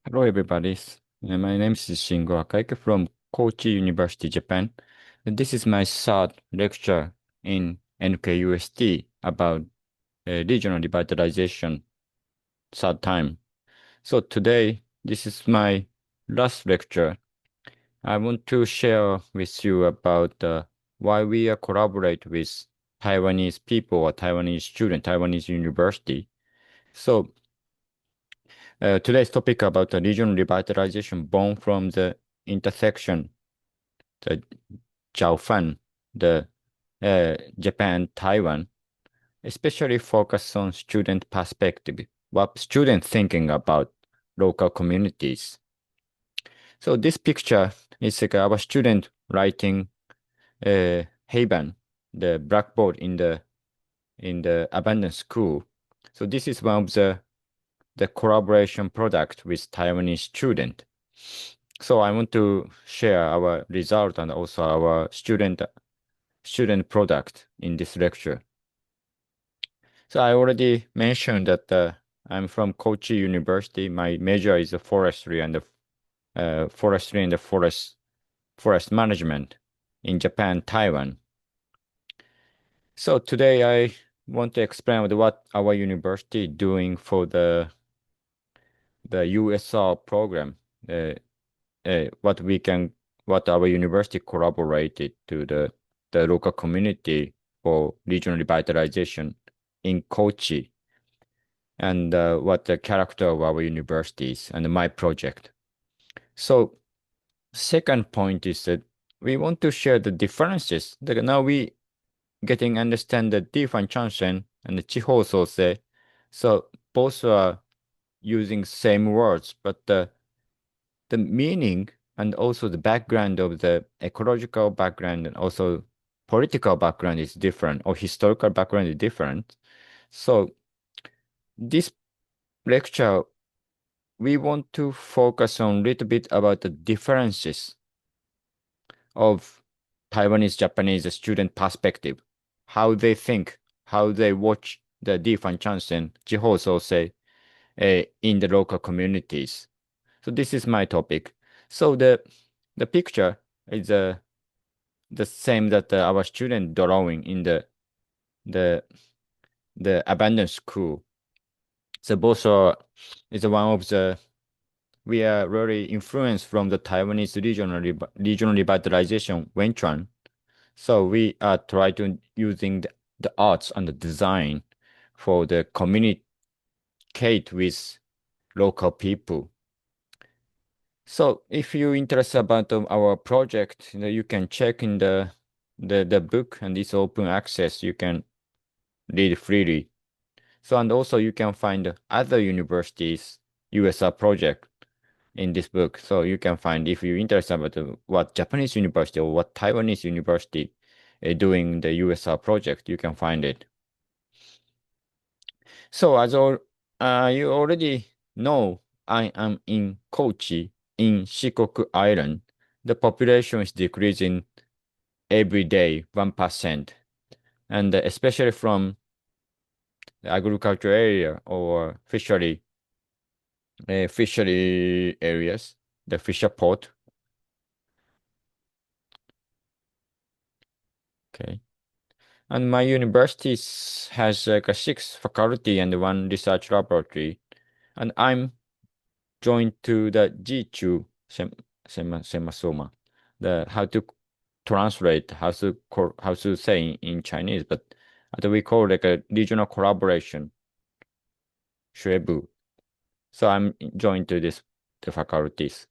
Hello, everybody. My name is Shingo Akaike from Kochi University, Japan. And this is my third lecture in NKUST about regional revitalization, third time. So today, this is my last lecture. I want to share with you about why we collaborate with Taiwanese people or Taiwanese student, Taiwanese university. So today's topic about the regional revitalization born from the intersection, the Jiaofan, the Japan, Taiwan, especially focus on student perspective, what students thinking about local communities. So this picture is like our student writing Haven, the blackboard in the abandoned school. So this is one of the collaboration product with Taiwanese student. So I want to share our result and also our student product in this lecture. So I already mentioned that I'm from Kochi University. My major is forestry and the forest management in Japan, Taiwan. So today I want to explain what our university doing for the USR program. Uh, what our university collaborated to the local community for regional revitalization in Kochi, and what the character of our universities and my project. So second point is that we want to share the differences. Now we getting understand the Differentiation and the Chihou. So both are using same words, but the meaning and also the background of the ecological background and also political background is different or historical background is different. So this lecture, we want to focus on a little bit about the differences of Taiwanese Japanese student perspective, how they think, how they watch the Differentiation, in the local communities. So this is my topic. So the picture is the same that our student drawing in the the abandoned school. So both are is one of the we are really influenced from the Taiwanese regional revitalization Wenchuan. So we are trying to using the arts and the design for the communicate with local people. So if you're interested about our project, you can check in the book and it's open access. You can read freely. So and also you can find other universities USR project in this book. So you can find if you're interested about what Japanese university or what Taiwanese university doing the USR project, you can find it. So you already know, I am in Kochi in Shikoku Island. The population is decreasing every day 1%. And especially from the agriculture area or fishery areas, the fisher port. Okay. And my university has like a six faculty and one research laboratory. And I'm joined to the Jichu Semasoma. The how to translate, how to say in Chinese, but we call like a regional collaboration, 学部. So I'm joined to the faculties.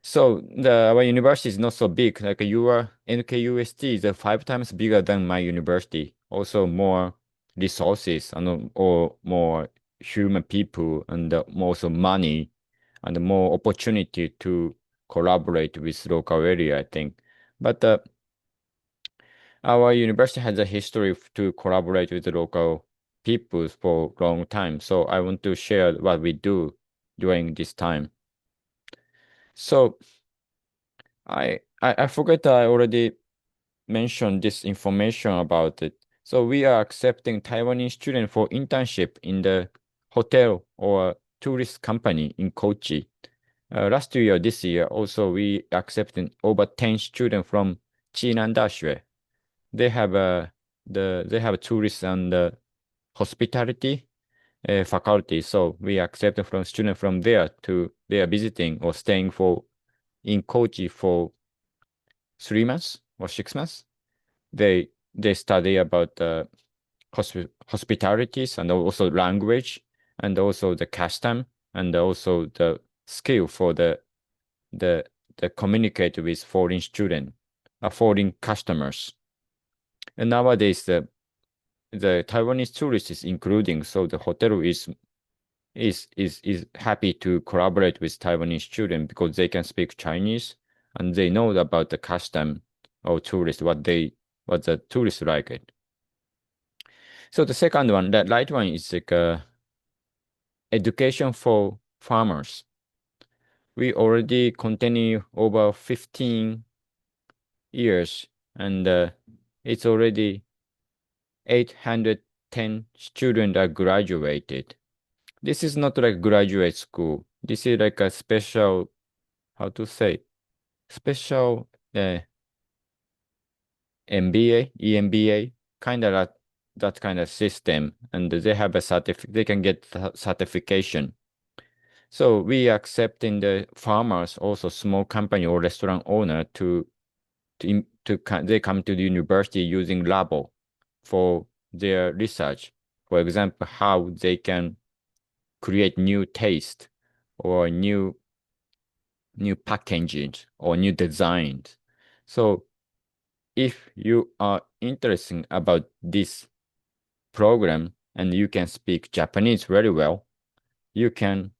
So our university is not so big. Like your NKUST is 5 times bigger than my university. Also more resources and or more human people and also money and more opportunity to collaborate with local area, I think. But our university has a history to collaborate with the local peoples for a long time. So I want to share what we do during this time. So I forgot I already mentioned this information about it. So we are accepting Taiwanese students for internship in the hotel or tourist company in Kochi. Last year, this year, also we accepted over 10 students from Chinan Dashue. They have they have tourists and hospitality faculty, so we accept from students from there to they are visiting or staying for in Kochi for 3 months or 6 months. They study about hospitalities and also language and also the custom and also the skill for the the communicate with foreign student, foreign customers. And nowadays the Taiwanese tourists is including, so the hotel is happy to collaborate with Taiwanese students because they can speak Chinese and they know about the custom of tourists, what the tourists like it. So the second one, that right one is like education for farmers. We already continue over 15 years and it's already 810 students are graduated. This is not like graduate school. This is like a special, how to say, special MBA, EMBA, kind of that kind of system. And they have a they can get certification. So we accepting the farmers, also small company or restaurant owner they come to the university using labo for their research. For example, how they can create new taste or new packaging or new designs. So if you are interested about this program and you can speak Japanese very well, you can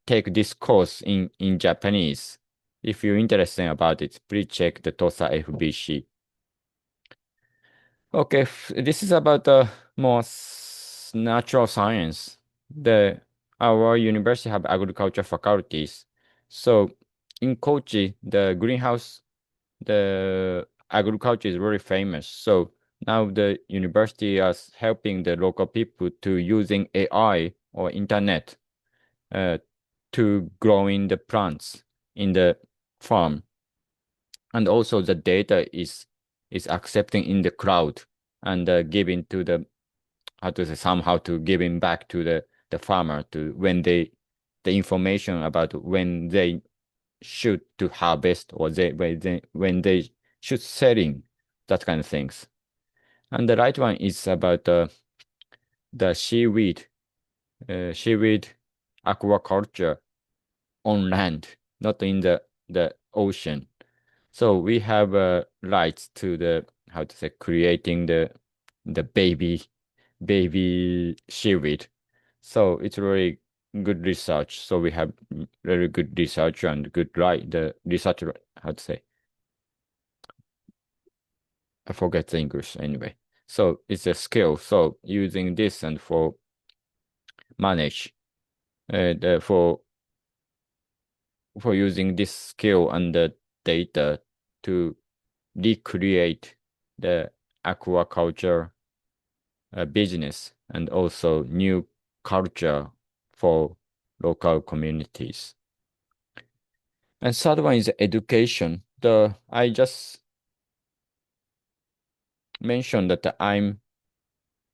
take this course in Japanese. If you're interested about it, please check the TOSA FBC. Okay, this is about the more natural science. Our university have agriculture faculties. So in Kochi, the agriculture is very famous. So now the university is helping the local people to using AI or internet to growing the plants in the farm. And also the data is accepting in the cloud and giving to the how to say somehow to giving back to the farmer to the information about when they should to harvest or when they should selling that kind of things. And the right one is about the seaweed aquaculture on land, not in the ocean. So we have rights to the how to say creating the baby seaweed. So it's really good research. So we have very good research and good right the research how to say I forget the English anyway. So it's a skill. So using this and for manage for using this skill and the data to recreate the aquaculture business and also new culture for local communities. And third one is education. I just mentioned that I'm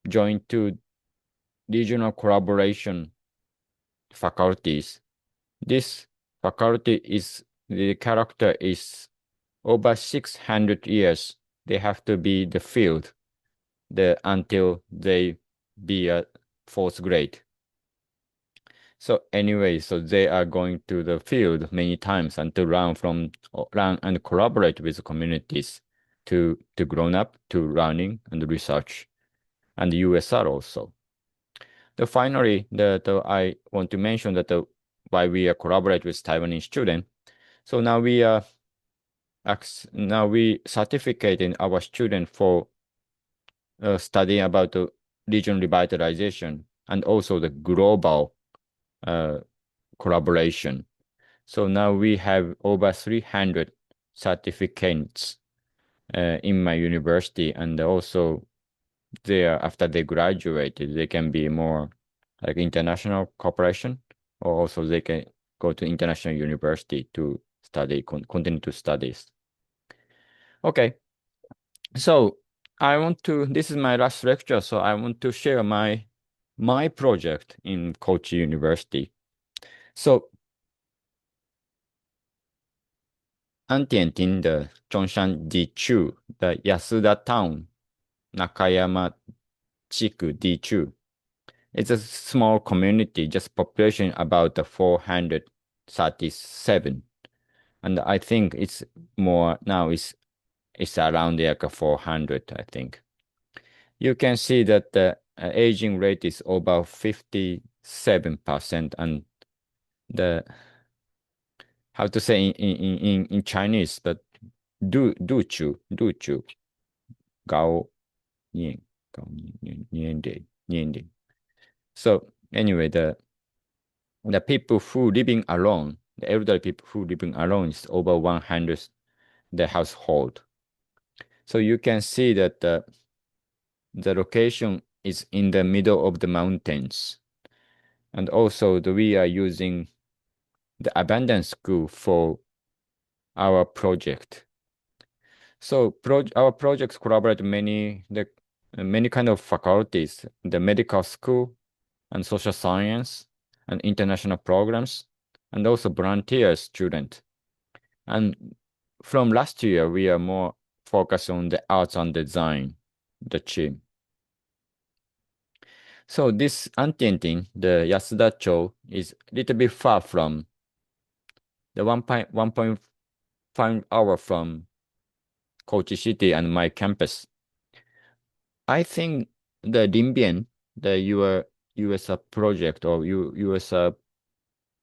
joined to regional collaboration faculties. This faculty the character is over 600 years. They have to be the field until they be a fourth grade. So anyway, so they are going to the field many times and to learn and collaborate with communities to grown up to learning and research and USR also. Finally, I want to mention that why we collaborate with Taiwanese students. So now we certificating our student for studying about the region revitalization and also the global collaboration. So now we have over 300 certificates in my university, and also after they graduated, they can be more like international cooperation, or also they can go to international university to study, continue to studies. Okay, so this is my last lecture, so I want to share my project in Kochi University. So, 安点町的中山地区的安田 Town, Nakayama 地区地区. It's a small community, just population about 437. And I think it's more now, it's around like 400, I think. You can see that the aging rate is over 57%, and the how to say in Chinese that du chu gao nian gao nian de. So anyway, the people who living alone, the elderly people who living alone is over 100 the household. So you can see that the location is in the middle of the mountains. And also we are using the abandoned school for our project. So our projects collaborate many kind of faculties, the medical school and social science and international programs, and also volunteer student. And from last year, we are more focused on the arts and design, the team. So this Antientin, the Yasuda-cho, is a little bit far from the 1.5 hour from Kochi City and my campus. I think the Limbian, the US project or US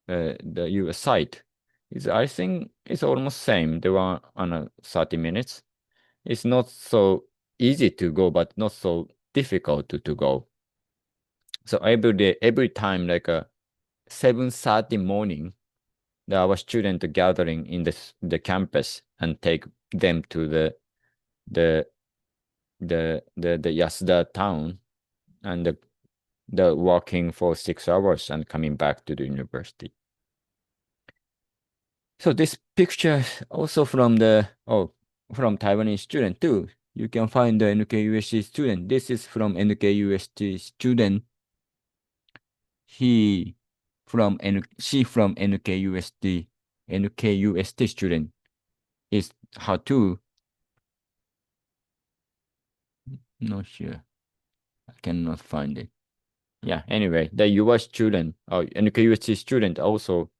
the US site is, I think it's almost same. They were on 30 minutes. It's not so easy to go, but not so difficult to go. So every day, every time, like 7:30 morning, our student gathering in the campus and take them to the Yasuda town and the walking for 6 hours and coming back to the university. So this picture also from from Taiwanese student too. You can find the NKUST student. This is from NKUST student. She from NKUST student is how to. Not sure. I cannot find it. Yeah, anyway, the US student or NKUST student also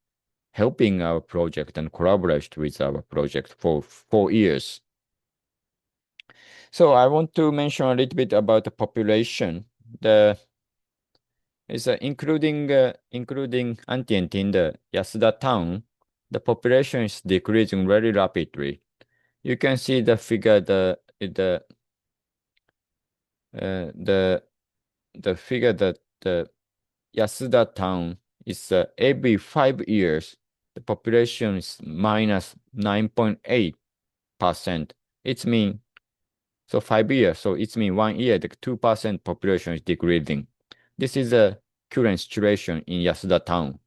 helping our project and collaborate with our project for 4 years. So I want to mention a little bit about the population. Including Antientin, the Yasuda town, the population is decreasing very rapidly. You can see the figure, the figure that the Yasuda town is every 5 years, the population is minus 9.8%. It's mean, so 5 years, so it's mean 1 year, the 2% population is decreasing. This is a current situation in Yasuda town.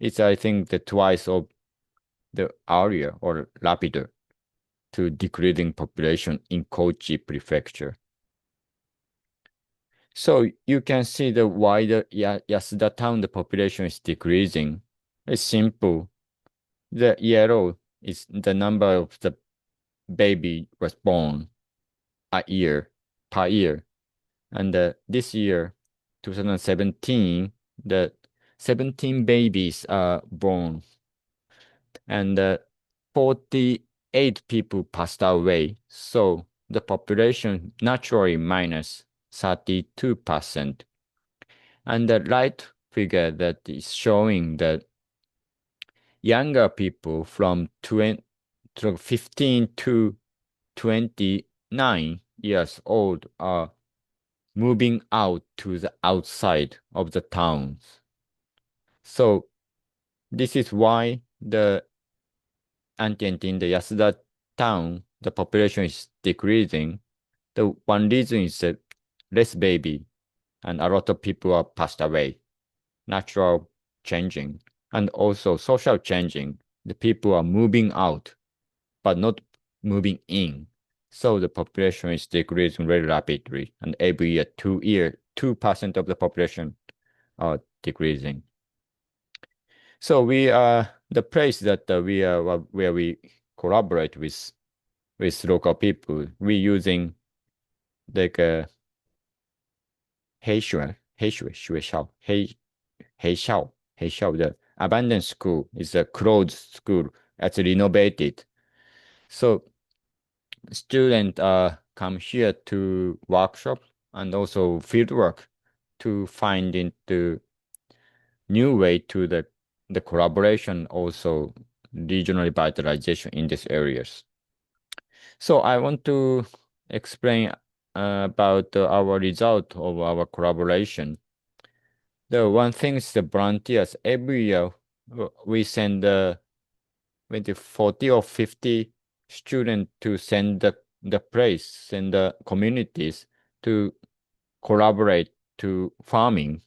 It's, I think, the twice of the area or rapider to decreasing population in Kochi prefecture. So you can see the wider Yasuda town, the population is decreasing. It's simple. The yellow is the number of the baby was born per year. And this year, 2017, the 17 babies are born. And 48 people passed away. So the population naturally minus 32%. And the right figure that is showing that younger people from 15 to 29 years old are moving out to the outside of the towns. So this is why the Antientin, the Yasuda town, the population is decreasing. The one reason is that less baby and a lot of people are passed away. natural changing and also social changing. The people are moving out, but not moving in. So the population is decreasing very rapidly, and every year, 2% of the population are decreasing. So we are the place that we are where we collaborate with local people. We using like the abandoned school is a closed school. It's renovated. So students come here to workshop and also field work to find into new way to the collaboration, also regional revitalization in these areas. So I want to explain about our result of our collaboration. The one thing is the volunteers. Every year we send 40 or 50 students to send the place, send the communities to collaborate to farming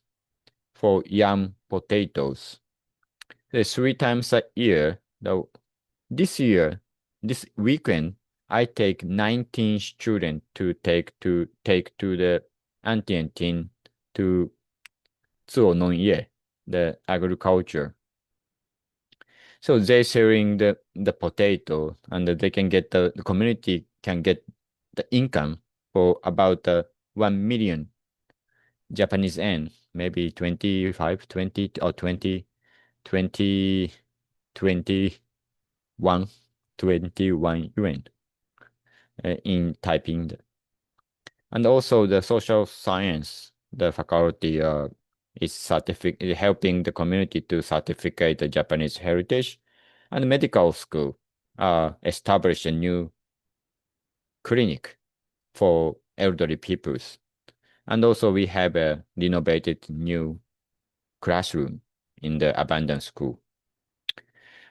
for yam potatoes. The 3 times a year. This year, this weekend, I take 19 students to take to the Antiantin to 做农业, the agriculture. So they selling the potato and they can get the community can get the income for about 1 million Japanese yen, maybe 25, 20 or 20, 20, 21, 21 yuan in typing. And also the social science, the faculty is helping the community to certificate the Japanese heritage, and medical school establish a new clinic for elderly peoples. And also we have a renovated new classroom in the abandoned school.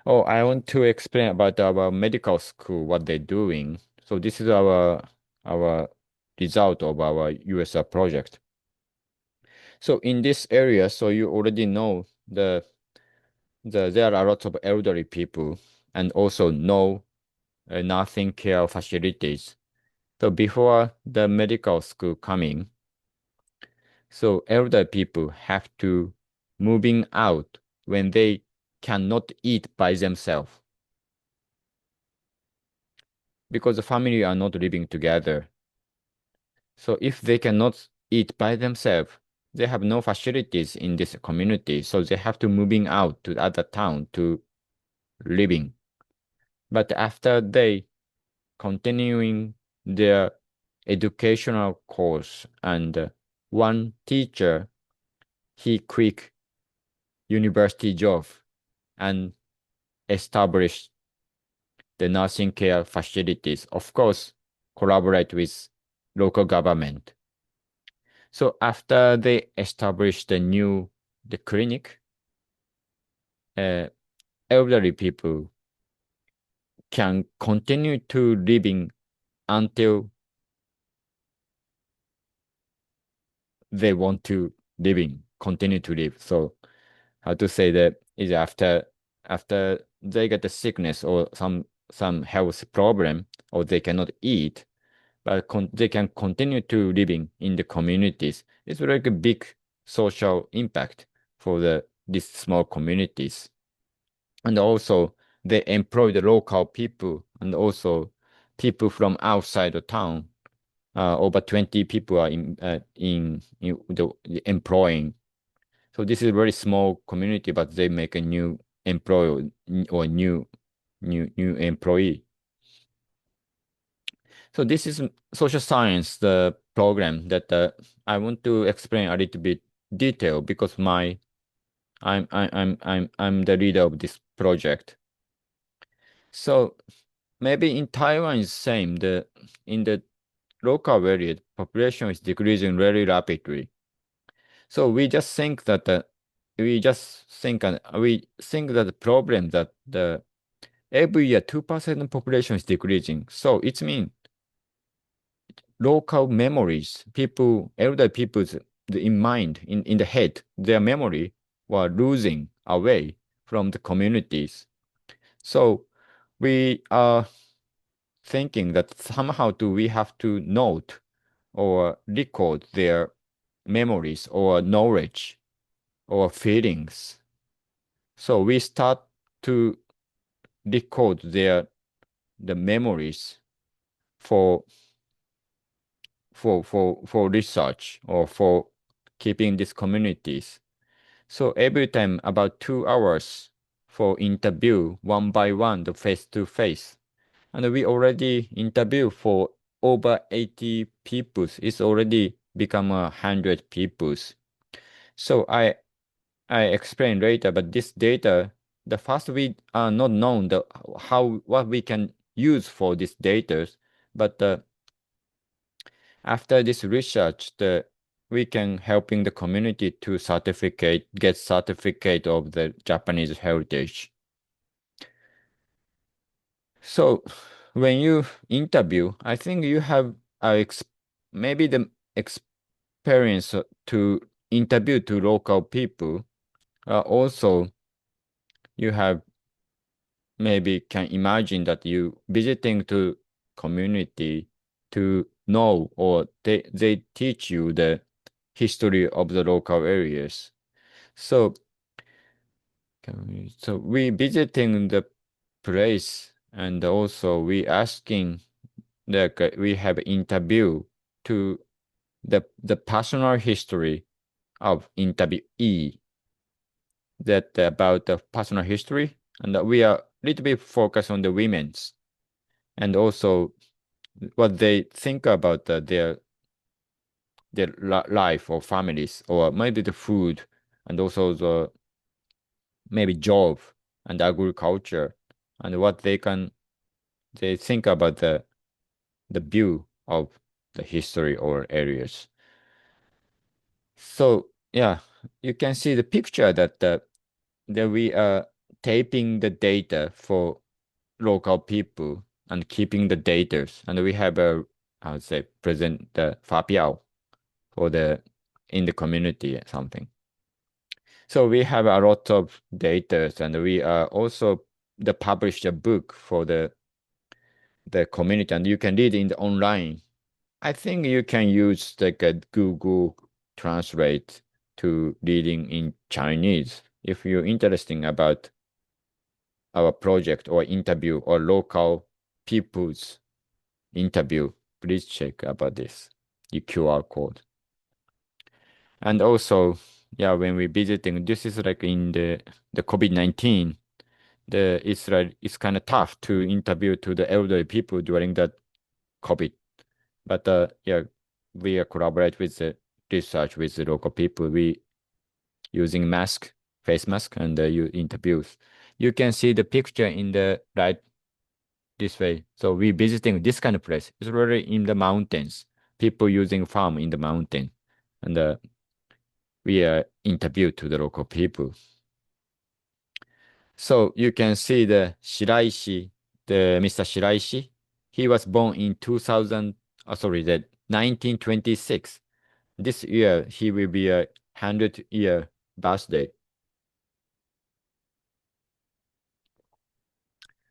Oh, I want to explain about our medical school, what they're doing. So this is our result of our USR project. So in this area, so you already know there are lots of elderly people and also no nursing care facilities. So before the medical school coming, so elder people have to moving out when they cannot eat by themselves because the family are not living together. So if they cannot eat by themselves, they have no facilities in this community, so they have to moving out to other town to living. But after they continuing their educational course and one teacher, he quit university job and established the nursing care facilities. Of course, collaborate with local government. So after they established the clinic, elderly people can continue to living until they want to continue to live. So how to say that is after they get the sickness or some health problem or they cannot eat, but they can continue to living in the communities. It's like a big social impact for these small communities. And also they employ the local people and also people from outside the town. Over 20 people are in the employing. So this is a very small community, but they make a new employee or new employee. So this is social science, the program that I want to explain a little bit detail because I'm the leader of this project. So maybe in Taiwan is same. In the local area, population is decreasing very rapidly. So we just think that we think that the problem that the every year 2% population is decreasing. So it means local memories, elder people's in mind, in the head, their memory were losing away from the communities. So we are thinking that somehow do we have to note or record their memories or knowledge or feelings. So we start to record the memories for for research or for keeping these communities. So every time about 2 hours for interview one by one, the face to face. And we already interview for over 80 people. It's already become 100 people. So I explain later, but this data, the first we are not known the how what we can use for this data, but after this research, we can helping the community to get certificate of the Japanese heritage. So when you interview, I think you have maybe the experience to interview to local people. Also, you have maybe can imagine that you visiting to community to know or they teach you the history of the local areas. So so we visiting the place and also we asking like we have interview to the personal history of interviewee that about the personal history and we are a little bit focused on the women's and also what they think about their life or families or maybe the food and also the maybe job and agriculture and what they think about the view of the history or areas. So yeah, you can see the picture that we are taping the data for local people and keeping the data, and we have a I would say present the fapiao for the in the community or something. So we have a lot of data, and we are also the published a book for the community, and you can read in the online. I think you can use like a Google Translate to reading in Chinese if you're interested about our project or interview or local people's interview. Please check about this, the QR code. And also, yeah, when we visiting, this is like in the COVID-19, it's kind of tough to interview to the elderly people during that COVID. But yeah, we collaborate with the research with the local people. We using face mask, and you interviews. You can see the picture in the right this way. So we visiting this kind of place. It's really in the mountains. People using farm in the mountain, and we interview to the local people. So you can see the Shiraishi, the Mr. Shiraishi. He was born in 2000, sorry, the 1926. This year he will be a 100-year birthday.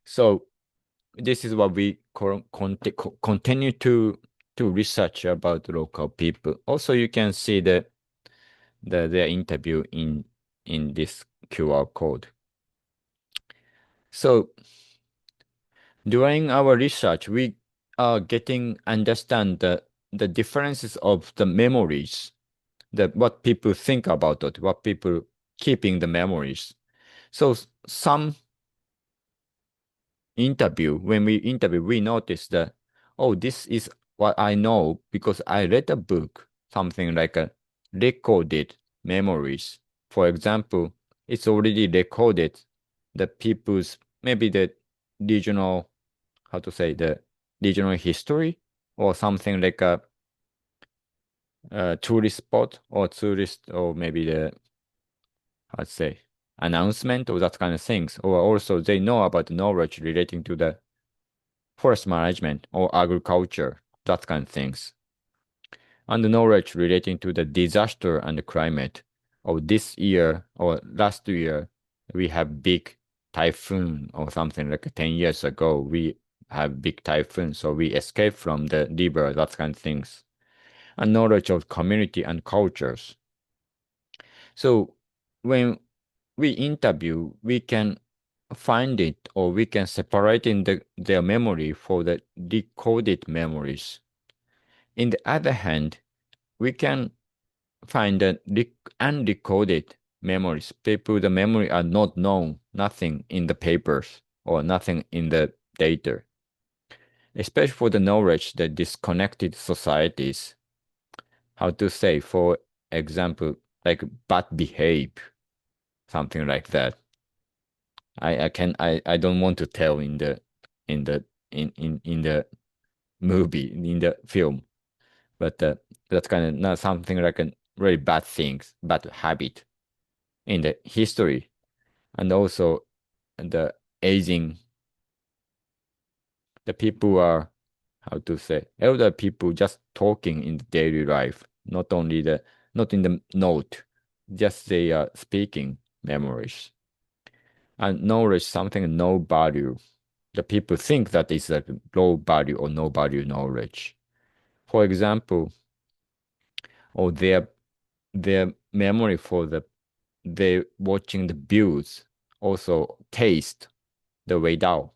So this is what we continue to research about local people. Also, you can see their interview in this QR code. So during our research, we are getting understand the differences of the memories, what people think about it, what people keeping the memories. So some when we interview, we notice that, oh, this is what I know because I read a book, something like a recorded memories. For example, it's already recorded the people's, maybe the regional, how to say, the regional history or something like a tourist spot or tourist or maybe the, how to say, announcement or that kind of things. Or also they know about the knowledge relating to the forest management or agriculture, that kind of things. And the knowledge relating to the disaster and the climate. or this year or last year, we have big typhoon or something like 10 years ago, we have big typhoon, so we escape from the river, that kind of things. And knowledge of community and cultures. So when we interview, we can find it or we can separate in their memory for the decoded memories. In the other hand, we can find the undecoded memories. People, the memory are not known, nothing in the papers or nothing in the data. Especially for the knowledge that disconnected societies, how to say, for example, like bad behave, something like that. I don't want to tell in the in the movie, in the film, but that's kind of not something like a really bad things, bad habit in the history, and also the aging, the people are, how to say, elder people just talking in the daily life, not only not in the note, just they are speaking memories. And knowledge, something no value. The people think that it's a low value or no value knowledge. For example, or their memory for they watching the views, also taste the way down,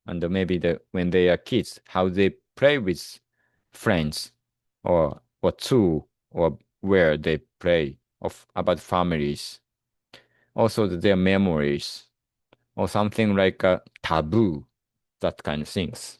and maybe when they are kids, how they play with friends, or two, or where they play, of about families, also their memories, or something like a taboo, that kind of things.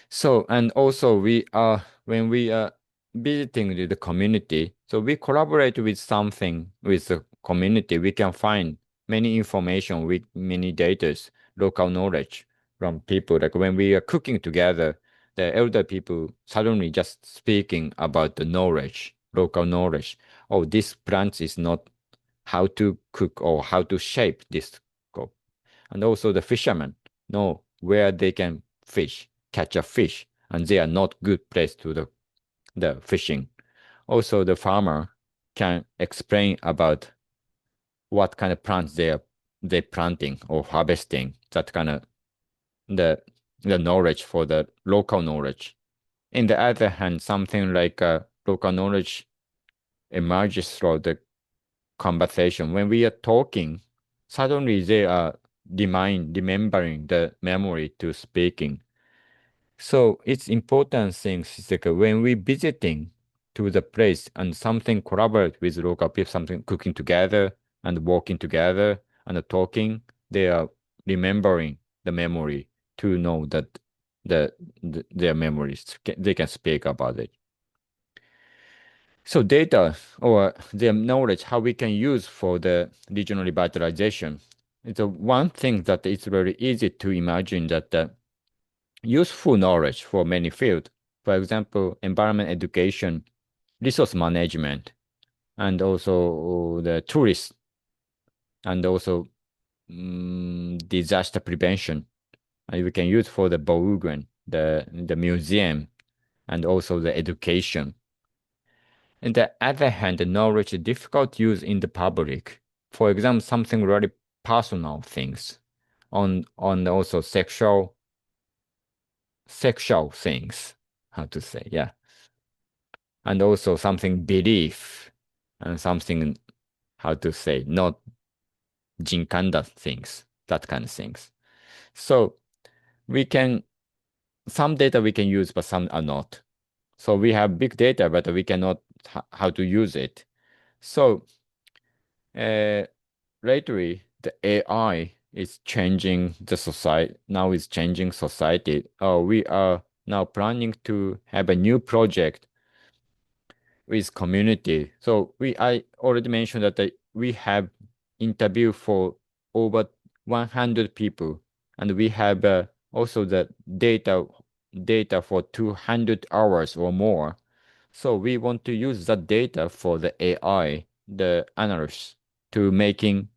So, and also we are, when we are visiting the community, so we collaborate with something with the community, we can find many information with many data, local knowledge from people. Like when we are cooking together, the elder people suddenly just speaking about the knowledge, local knowledge. Oh, this plant is not how to cook or how to shape this cup. And also the fishermen know where they can catch a fish, and they are not good place to the fishing. Also, the farmer can explain about what kind of plants they planting or harvesting. That kind of the the knowledge for the local knowledge. In the other hand, something like local knowledge emerges through the conversation. When we are talking, suddenly they are remembering the memory to speaking. So it's important things is like when we visiting to the place and something collaborate with local people, something cooking together and walking together and talking, they are remembering the memory to know that their memories, they can speak about it. So data or the knowledge, how we can use for the regional revitalization. It's a one thing that it's very easy to imagine that useful knowledge for many fields. For example, environment education, resource management, and also the tourist, and also disaster prevention. And we can use for the Bohugen, the museum, and also the education. On the other hand, the knowledge is difficult to use in the public. For example, something really personal things on also sexual things. How to say, yeah. And also something belief and something, how to say, not jinkanda things, that kind of things. So we can, some data we can use, but some are not. So we have big data, but we cannot how to use it. So uh, lately, the AI is changing the society. Now it's changing society. Oh, we are now planning to have a new project with community. So I already mentioned that we have interview for over 100 people, and we have also the data for 200 hours or more. So we want to use that data for the AI, the analysts, to making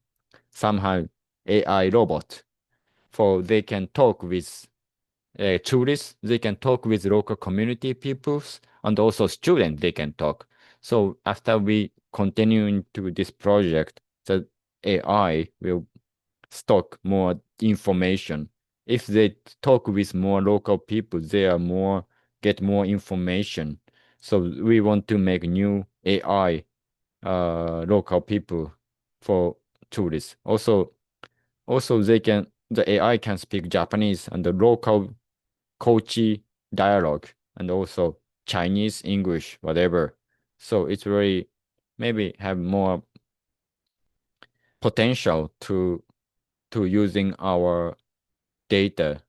somehow AI robot, for they can talk with tourists, they can talk with local community peoples, and also students they can talk. So after we continue into this project, the AI will stock more information. If they talk with more local people, they are more get more information. So we want to make new AI local people for tourists. Also the AI can speak Japanese and the local Kochi dialogue and also Chinese, English, whatever. So it's really maybe have more potential to using our data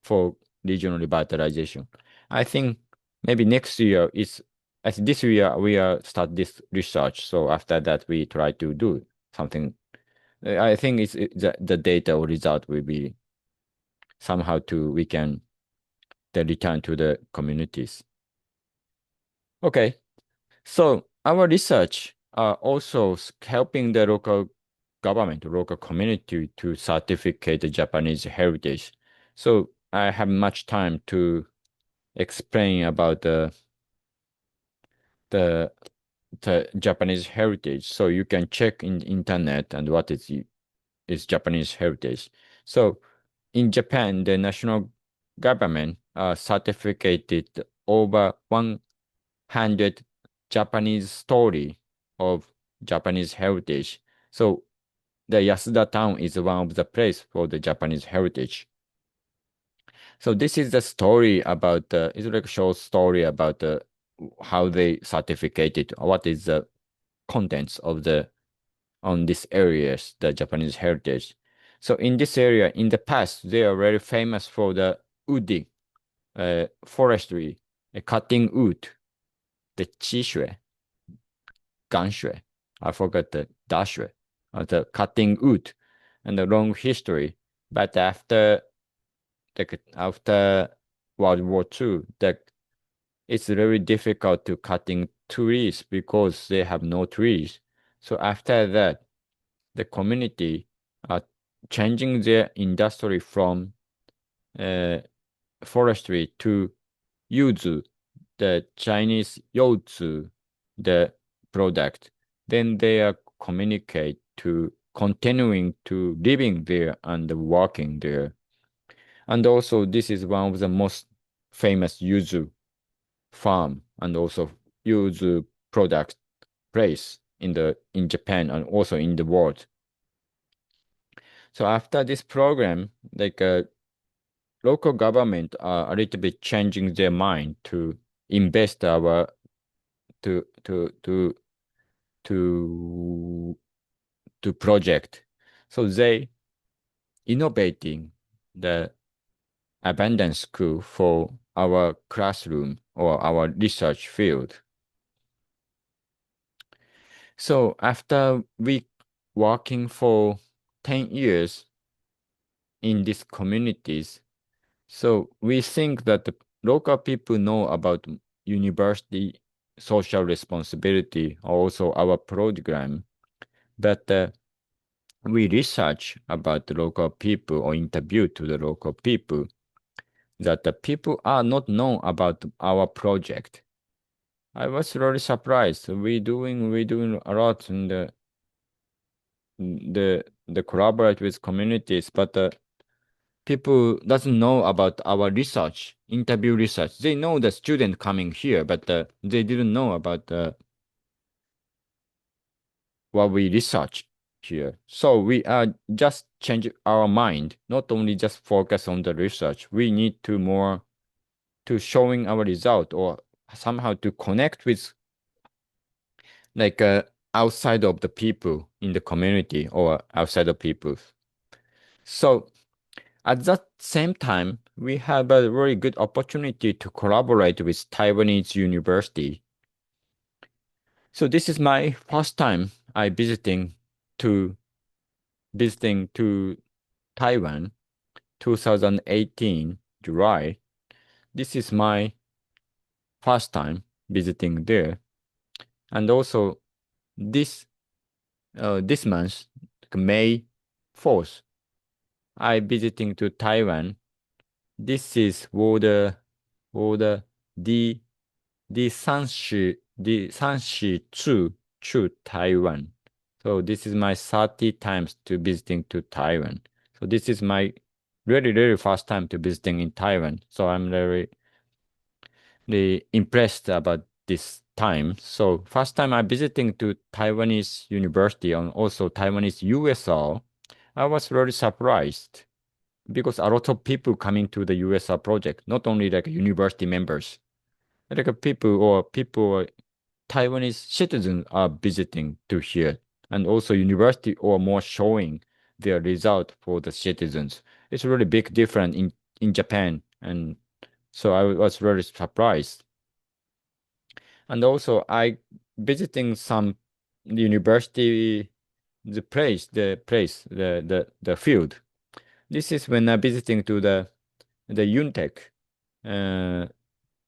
for regional revitalization. I think maybe next year is I think this year we are start this research. So after that we try to do something. I think the data or result will be somehow to we can then return to the communities. Okay, so our research are also helping the local government, local community to certificate the Japanese heritage. So I have much time to explain about the the Japanese heritage. So you can check in the internet and what is Japanese heritage. So in Japan, the national government certificated over 100 Japanese story of Japanese heritage. So the Yasuda town is one of the place for the Japanese heritage. So this is the story about it's like a short story about how they certificated, what is the contents of the on these areas, the Japanese heritage. So in this area, in the past, they are very famous for the woody, forestry, cutting wood, the chishui, ganshui. I forgot the dashui, the cutting wood, and the long history. But after World War II, it's very difficult to cutting trees because they have no trees. So after that, the community are changing their industry from uh, forestry to yuzu, the Chinese yozu, the product. Then they are communicate to continuing to living there and working there. And also this is one of the most famous yuzu farm and also yuzu product place in Japan and also in the world. So after this program, like local government are a little bit changing their mind to invest our to to to to to project. So they innovating the abandoned school for our classroom or our research field. So after we working for 10 years in these communities, so we think that the local people know about university social responsibility, also our program, but we research about the local people or interview to the local people that the people are not known about our project. I was really surprised. We doing a lot in the collaborate with communities, but people doesn't know about our research, interview research. They know the student coming here, but they didn't know about what we research here. So we are just change our mind, not only just focus on the research. We need to more to showing our result or somehow to connect with like outside of the people in the community or outside of people. So at that same time, we have a very good opportunity to collaborate with Taiwanese university. So this is my first time I visiting to Taiwan, 2018 July. This is my first time visiting there, and also this this month, May 4th, I visiting to Taiwan. This is 我的第三十 the 342 to Taiwan. So this is my 30 times to visiting to Taiwan. So this is my really, really first time to visiting in Taiwan. So I'm very, really impressed about this time. So first time I visiting to Taiwanese university and also Taiwanese USR, I was really surprised because a lot of people coming to the USR project, not only like university members, like people Taiwanese citizens are visiting to here, and also university or more showing their result for the citizens. It's really big difference in Japan, and so I was really surprised. And also I visiting some university, the field. This is when I visiting to the UNTEC, uh,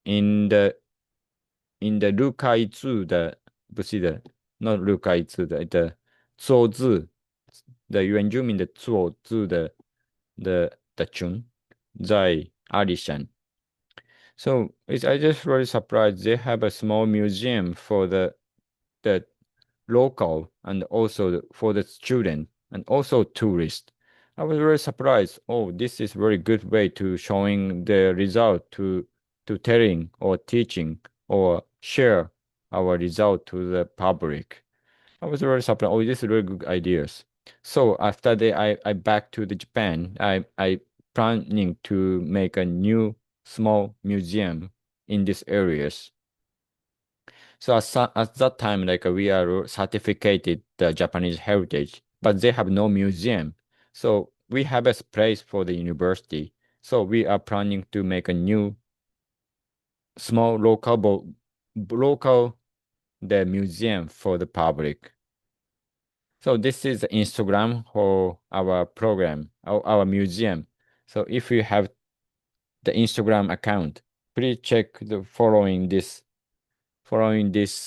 in the 卢凯字的不是的，not 卢凯字的坐字的原住民的坐字的村在阿里山。So I just really surprised they have a small museum for the local and also for the student and also tourist. I was very surprised. Oh, this is very good way to showing the result to telling or teaching or share our result to the public. I was very surprised. Oh, this is really good ideas. So after that, I back to the Japan. I planning to make a new small museum in these areas. So at that time, like we are certificated the Japanese heritage, but they have no museum. So we have a place for the university. So we are planning to make a new small local the museum for the public. So this is the Instagram for our program, our museum. So if you have the Instagram account, please check the following this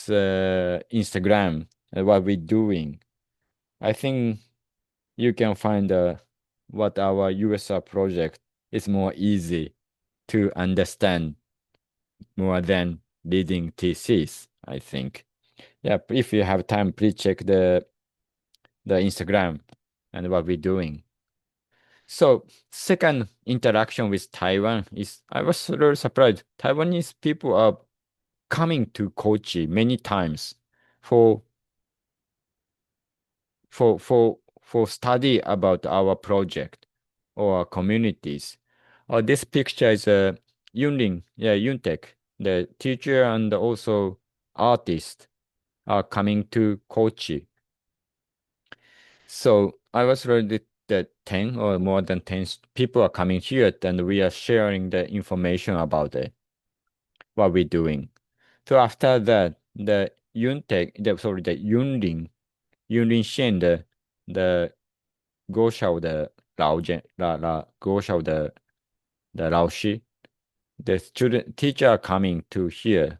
Instagram and what we're doing. I think you can find what our USR project is more easy to understand more than reading thesis, I think. Yeah, if you have time, please check the Instagram and what we're doing. So second interaction with Taiwan is I was really surprised. Taiwanese people are coming to Kochi many times for for study about our project or communities. This picture is Yuntech, the teacher and also artist are coming to Kochi. So I was ready that 10 or more than 10 people are coming here and we are sharing the information about it, what we're doing. So after that, the Yunlin 县的国小的国小的老师，the student teacher are coming to here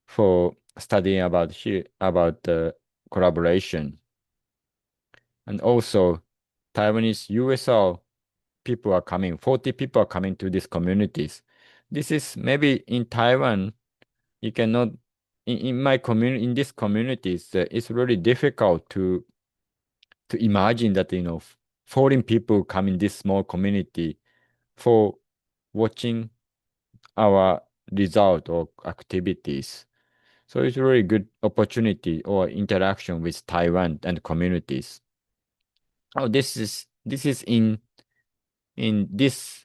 for studying about the collaboration. And also Taiwanese USR people are coming, 40 people are coming to these communities. This is maybe in Taiwan, you cannot, in my community, in these communities, it's really difficult to imagine that, foreign people come in this small community for watching our result or activities. So it's a really good opportunity or interaction with Taiwan and communities. Oh, this is in this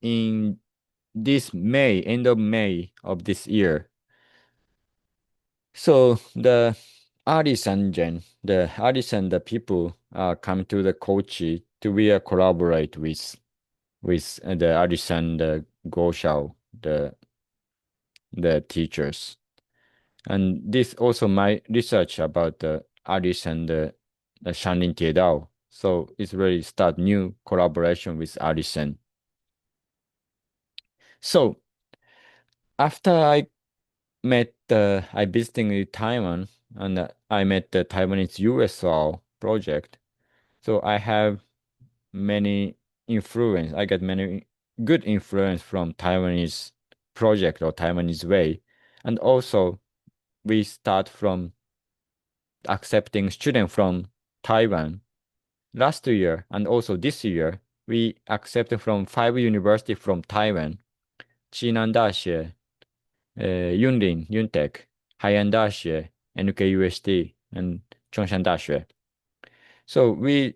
in this May, end of May of this year. So the artisan, the people come to the Kochi to we collaborate with the artisan, the Goshao, the teachers. And this also my research about the artisan, the Shanlin Tiedao. So it's really start new collaboration with artisan. So after I visiting Taiwan and I met the Taiwanese USR project. So I have many influence. I get many good influence from Taiwanese project or Taiwanese way. And also, we start from accepting students from Taiwan. Last year and also this year, we accepted from 5 universities from Taiwan: 暨南大学, Yunlin, Yuntech, 海洋大学, NKUST, and 中山大学. So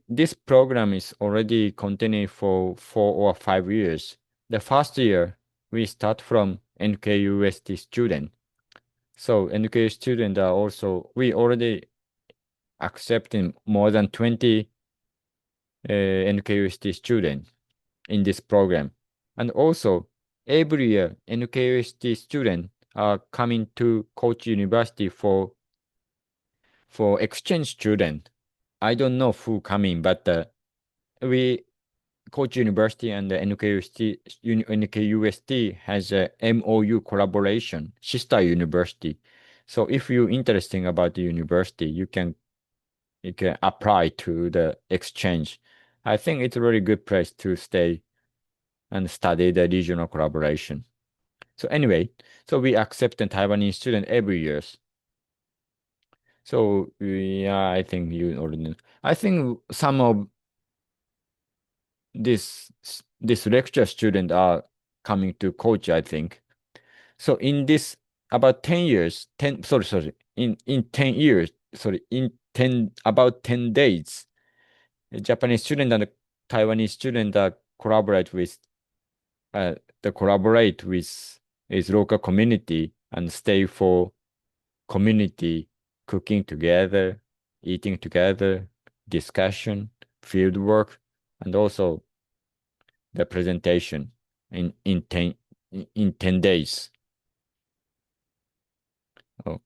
this program is already continuing for 4 or 5 years. The first year, we start from NKUST student. So NKU students are also, we already accepting more than 20 NKUST students in this program. And also, every year, NKUST students are coming to Kochi University for exchange student. I don't know who coming, but we Kochi University and the NKUST has a MOU collaboration, sister university. So if you're interested about the university, you can apply to the exchange. I think it's a really good place to stay and study the regional collaboration. So anyway, so we accept a Taiwanese student every year. So yeah, I think you already know. I think some of this lecture student are coming to Kochi, I think. So in this about 10 years, 10 sorry, in 10 years, sorry, in 10 about 10 days, a Japanese student and a Taiwanese student collaborate with the collaborate with his local community and stay for community cooking together, eating together, discussion, field work, and also the presentation in 10 days. Oh,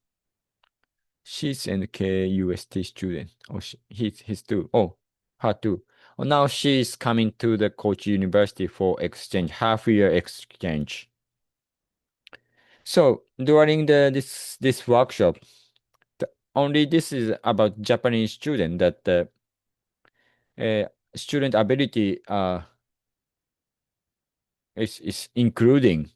she's an KUST student. Oh, he's too. Oh, her too. Oh, now she's coming to the Kochi University for exchange, half-year exchange. So during this workshop, only this is about Japanese student that the student ability is improving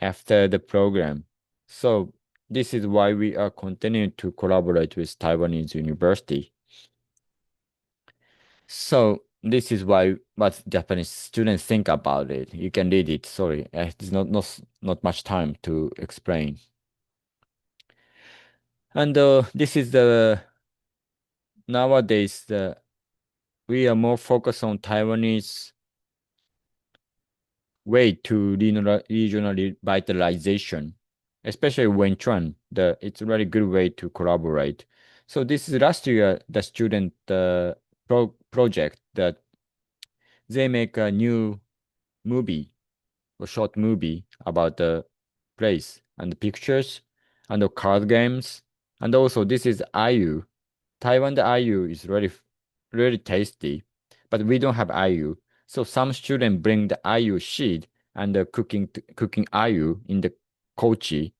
after the program. So this is why we are continuing to collaborate with Taiwanese university. So this is why what Japanese students think about it. You can read it. Sorry, it's not much time to explain. And this is the nowadays we are more focused on Taiwanese way to regional revitalization, especially Wenchuan. It's a very good way to collaborate. So this is last year the student project that they make a new movie or short movie about the place and the pictures and the card games. And also this is IU. Taiwan the IU is really tasty, but we don't have IU. So some students bring the IU sheet and the cooking IU in the Kochi,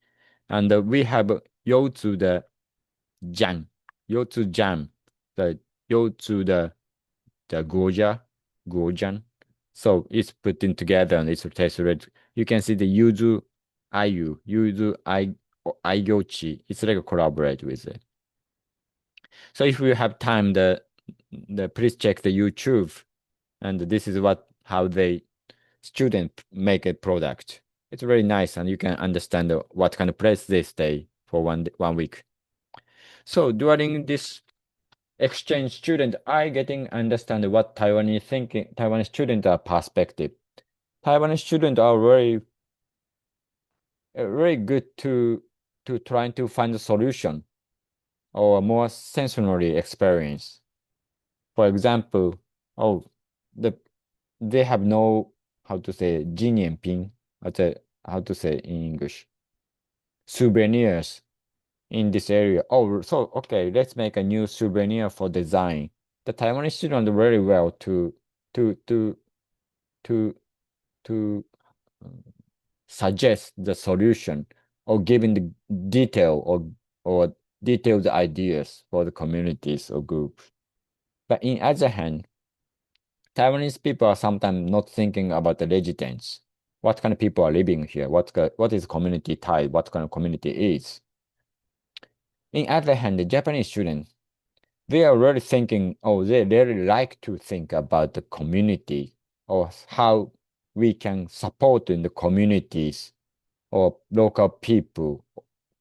and we have Youtsu the jam, Youtsu jam, the Youtsu the gojan. So it's put in together and it's tasted. You can see the yuzu aigochi. It's like a collaborate with it. So if you have time, the please check the YouTube, and this is how they student make a product. It's very nice, and you can understand what kind of place they stay for one week. So during this exchange student, I getting understand what Taiwanese student are perspective. Taiwanese students are very good to trying to find a solution or a more sensory experience. For example, oh, the they have no how to say 纪念品, how to say in English, souvenirs in this area. Oh, so okay, let's make a new souvenir for design. The Taiwanese students do very well to to to to suggest the solution or giving the detail or detailed ideas for the communities or groups. But in other hand, Taiwanese people are sometimes not thinking about the residents what kind of people are living here, what is community type, what kind of community is. In other hand, the Japanese students, they are really thinking, oh, they really like to think about the community or how we can support in the communities or local people,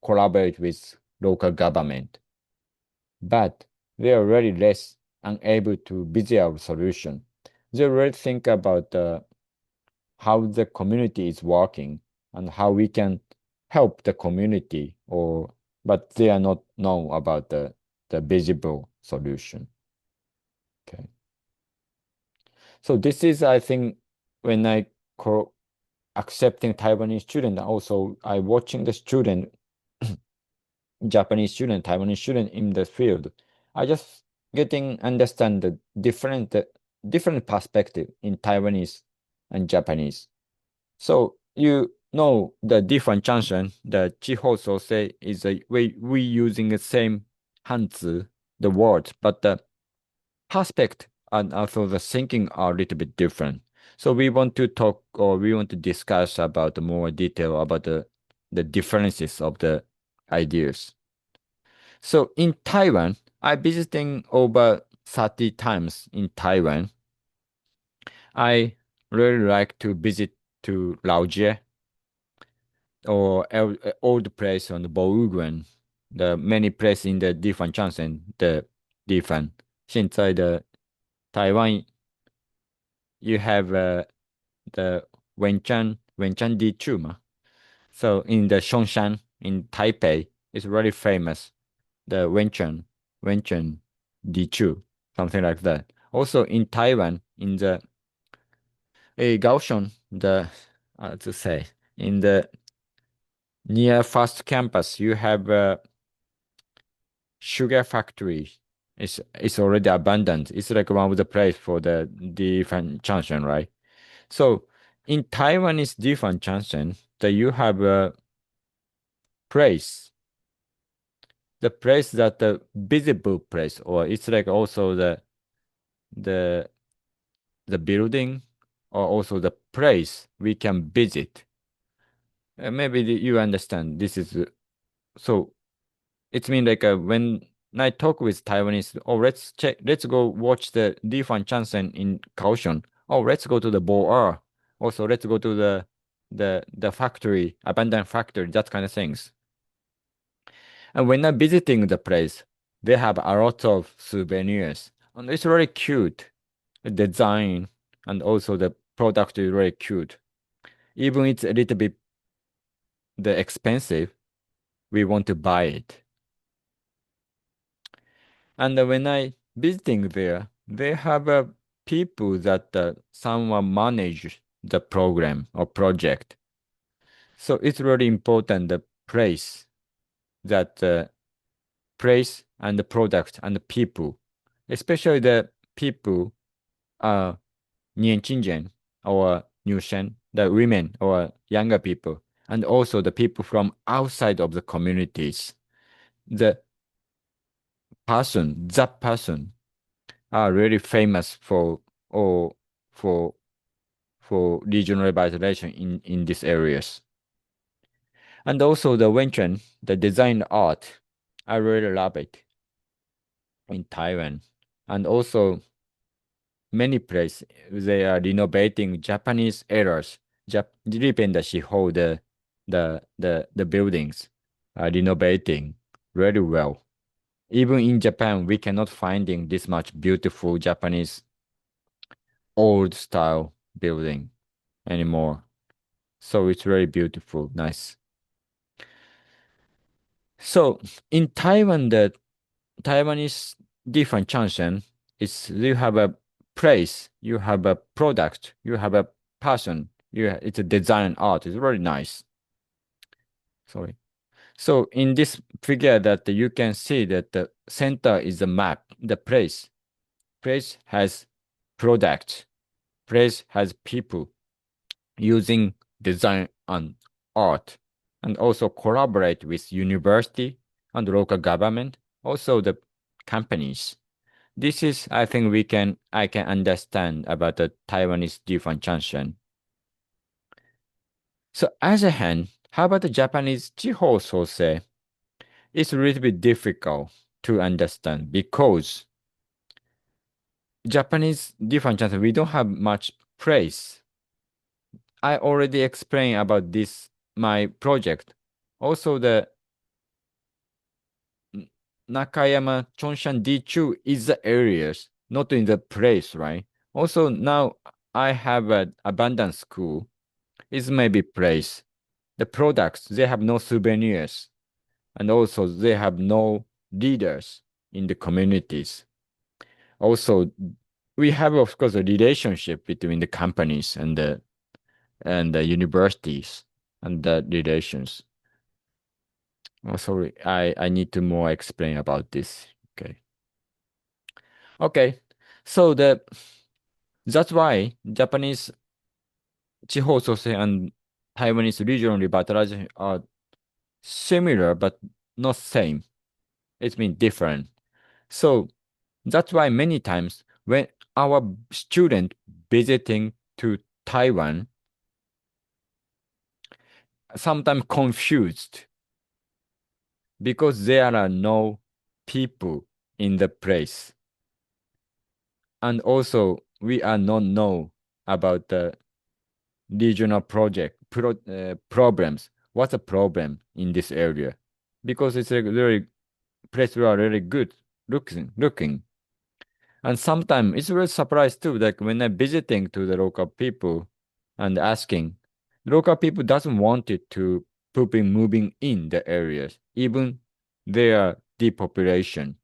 collaborate with local government. But they are really less unable to visit our solution. They really think about how the community is working and how we can help the community, but they are not know about the visible solution. Okay. So this is, I think, when I call accepting Taiwanese student, also I watching the student, Japanese student, Taiwanese student in the field. I just getting understand the different perspective in Taiwanese and Japanese. So you know the different junction, the Jihoso say is a we using the same Hanzi, the word, but the aspect and also the thinking are a little bit different. So we want to talk or we want to discuss about more detail about the differences of the ideas. So in Taiwan, I visiting over 30 times in Taiwan. I really like to visit to Laojie or old place on the Boyuguan, the many place in the different Johnson, the different. 现在的台湾 you have the Wenchang D2 嘛. So in the Songshan in Taipei, it's really famous. The Wenchang D2, something like that. Also in Taiwan, in the Kaohsiung, to say, in the near First Campus, you have a sugar factory. It's already abundant. It's like one of the place for the different junction, right? So in Taiwan is different junction that you have a place. The place that the visible place, or it's like also the the building, or also the place we can visit. Maybe you understand. This is so. It's mean like when I talk with Taiwanese, oh, let's go watch the different Chansen in Kaohsiung. Oh, let's go to the Boer. Also, let's go to the factory, abandoned factory, that kind of things. And when I'm visiting the place, they have a lot of souvenirs, and it's really cute. The design and also the product is really cute. Even it's a little bit the expensive, we want to buy it. And when I visiting there, they have people that someone manage the program or project. So it's really important the that place and the product and the people, especially the people are 年轻人 or 女生, the women or younger people, and also the people from outside of the communities. The that person are really famous or for for regional revitalization in these areas. And also the Wenchuan, the design art, I really love it in Taiwan. And also many places they are renovating Japanese eras. Japan she hold the buildings are renovating very well. Even in Japan, we cannot finding this much beautiful Japanese old style building anymore. So it's very beautiful, nice. So in Taiwan, the Taiwanese different junction is you have a place, you have a product, you have a person, it's a design art. It's very nice. Sorry. So in this figure that you can see that the center is the map, the place. Place has product. Place has people using design and art, and also collaborate with university and local government, also the companies. This is, I think, I can understand about the Taiwanese different junction. So as a hand, how about the Japanese Chiho Sosei? It's a little bit difficult to understand because Japanese different channels, we don't have much praise. I already explained about this, my project. Also, the Nakayama Chonshan D2 is the areas, not in the place, right? Also, now I have an abandoned school. It's maybe place. The products, they have no souvenirs. And also, they have no leaders in the communities. Also, we have, of course, a relationship between the companies and the universities and the relations. Oh, sorry, I need to more explain about this. Okay. Okay. So that's why Japanese 地方創生 and Taiwanese regional revitalization are similar but not same. It's mean different. So that's why many times when our student visiting to Taiwan, sometimes confused because there are no people in the place. And also we are not know about the regional problems. What's the problem in this area? Because it's a very place we are really good looking. And sometimes it's really surprised too, like when I'm visiting to the local people and asking, local people doesn't want it to people moving in the areas, even their depopulation.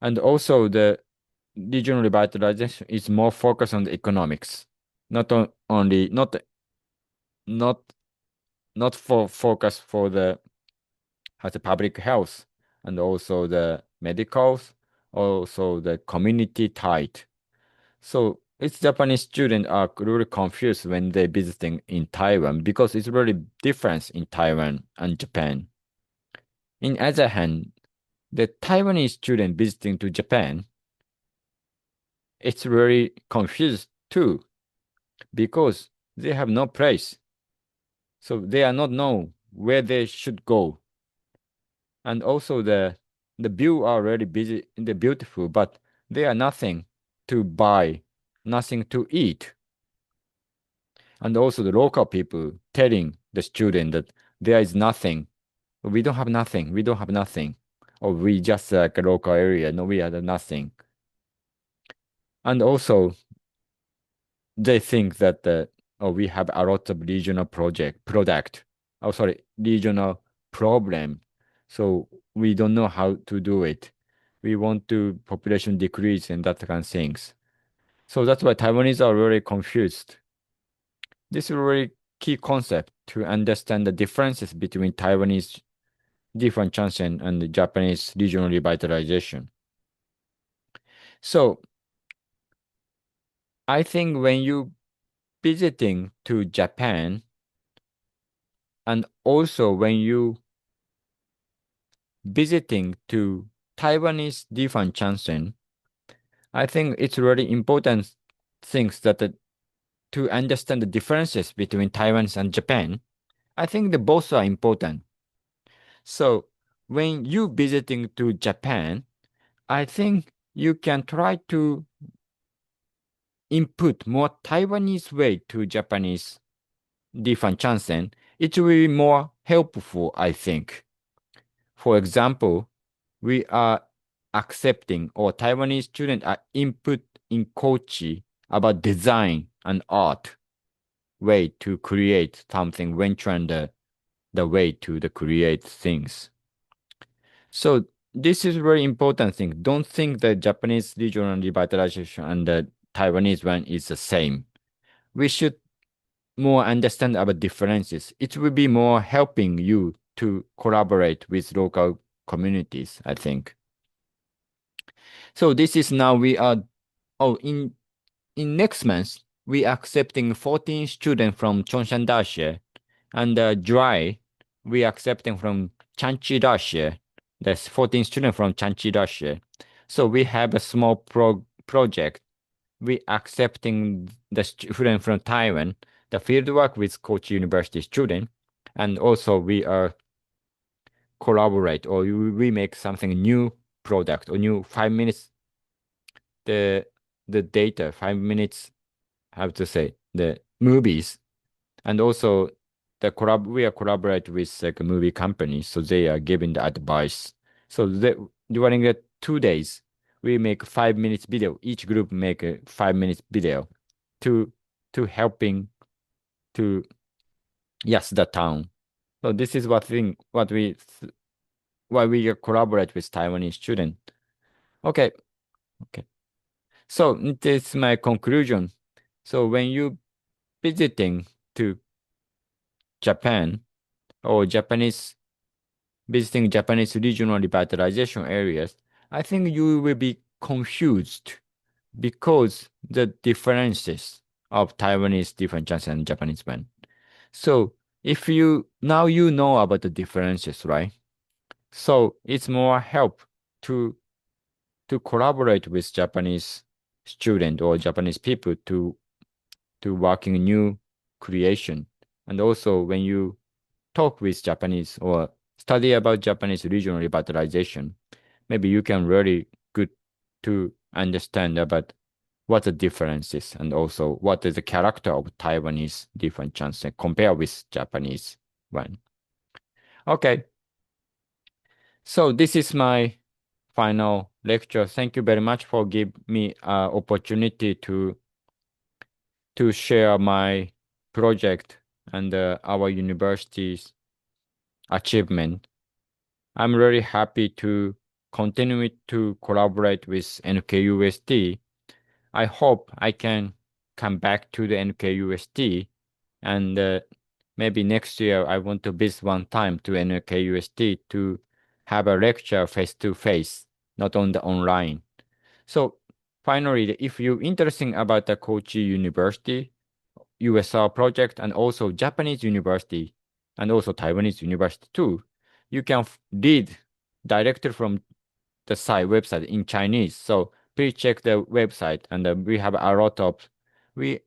And also the regional revitalization is more focused on the economics, not on, only not not for focus for the has the public health and also the medicals, also the community tied. So it's Japanese students are really confused when they visiting in Taiwan because it's really different in Taiwan and Japan. In other hand, the Taiwanese student visiting to Japan, it's really confused too because they have no place. So they are not know where they should go. And also the view are really busy the beautiful, but there are nothing to buy, nothing to eat. And also the local people telling the student that there is nothing. We don't have nothing. We don't have nothing. Or we just like a local area. No, we have nothing. And also they think that oh, we have a lot of regional product. Oh, sorry, regional problem. So we don't know how to do it. We want to population decrease and that kind of things. So that's why Taiwanese are really confused. This is a really key concept to understand the differences between Taiwanese different transient and the Japanese regional revitalization. So I think when you visiting to Japan and also when you visiting to Taiwanese different transient, I think it's really important things that to understand the differences between Taiwan and Japan. I think the both are important. So when you visiting to Japan, I think you can try to input more Taiwanese way to Japanese different chansen. It will be more helpful, I think. For example, we are accepting or Taiwanese students are input in Kochi about design and art way to create something when trying the way to the create things. So this is very important thing. Don't think the Japanese regional revitalization and the Taiwanese one is the same. We should more understand about differences. It will be more helping you to collaborate with local communities, I think. So this is now we are oh in next month we are accepting 14 students from Chongshan Dashi and July we are accepting from Chanchi Dashi. There's 14 students from Chanchi Dashi. So we have a small project. We accepting the student from Taiwan the fieldwork with Kochi University student, and also we are collaborate or we make something new product or new 5 minutes the data 5 minutes how to say the movies and also we are collaborate with like a movie company so they are giving the advice so during the 2 days we make 5 minutes video each group make a 5 minutes video to helping to yes the town so this is why we collaborate with Taiwanese student. Okay, okay. So this is my conclusion. So when you visiting to Japan or Japanese visiting Japanese regional revitalization areas, I think you will be confused because the differences of Taiwanese different Chinese and Japanese one. So if you now you know about the differences, right? So it's more help to collaborate with Japanese student or Japanese people to work in new creation. And also when you talk with Japanese or study about Japanese regional revitalization, maybe you can really good to understand about what the difference is and also what is the character of Taiwanese different chance compare with Japanese one. Okay, so this is my final lecture. Thank you very much for giving me an opportunity to share my project and our university's achievement. I'm really happy to continue to collaborate with NKUST. I hope I can come back to the NKUST and maybe next year I want to visit one time to NKUST to have a lecture face to face, not on the online. So finally, if you're interested about the Kochi University, USR project, and also Japanese university, and also Taiwanese university too, you can read directly from the site website in Chinese. So please check the website, and we have a lot of we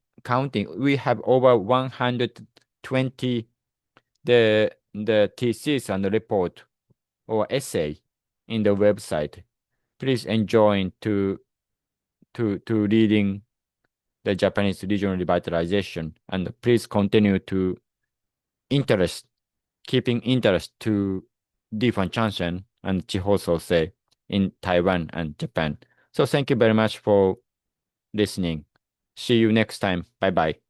have over 120 the thesis and the report or essay in the website. Please enjoy to reading the Japanese regional revitalization and please continue to interest keeping interest to different Chanshan and Chihosose in Taiwan and Japan. So thank you very much for listening. See you next time. Bye bye.